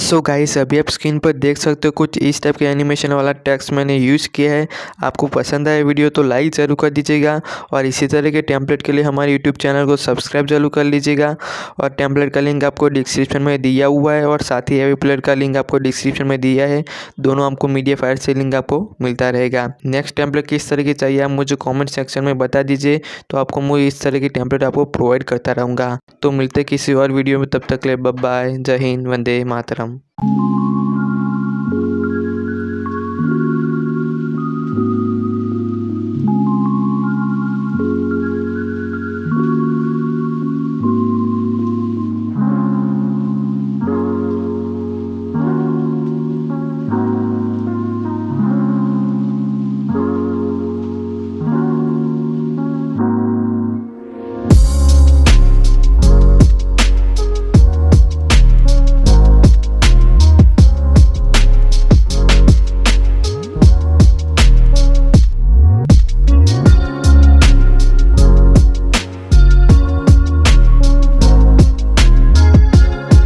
So guys अभी आप screen पर देख सकते हो कुछ इस टाइप के एनिमेशन वाला टेक्स्ट मैंने यूज़ किया है। आपको पसंद आया वीडियो तो लाइक ज़रूर कर दीजिएगा और इसी तरह के टेम्पलेट के लिए हमारे यूट्यूब चैनल को सब्सक्राइब जरूर कर लीजिएगा। और टेम्पलेट का लिंक आपको डिस्क्रिप्शन में दिया हुआ है और साथ ही एवीप्लेयर का लिंक आपको डिस्क्रिप्शन में दिया है। दोनों आपको मीडिया फायर से लिंक आपको मिलता रहेगा। नेक्स्ट टेम्पलेट किस तरह की चाहिए आप मुझे कॉमेंट सेक्शन में बता दीजिए, तो आपको मैं इस तरह की टेम्पलेट आपको प्रोवाइड करता रहूँगा। तो मिलते किसी और वीडियो में, तब तक के लिए बाय बाय, जय हिंद, वंदे मातरम।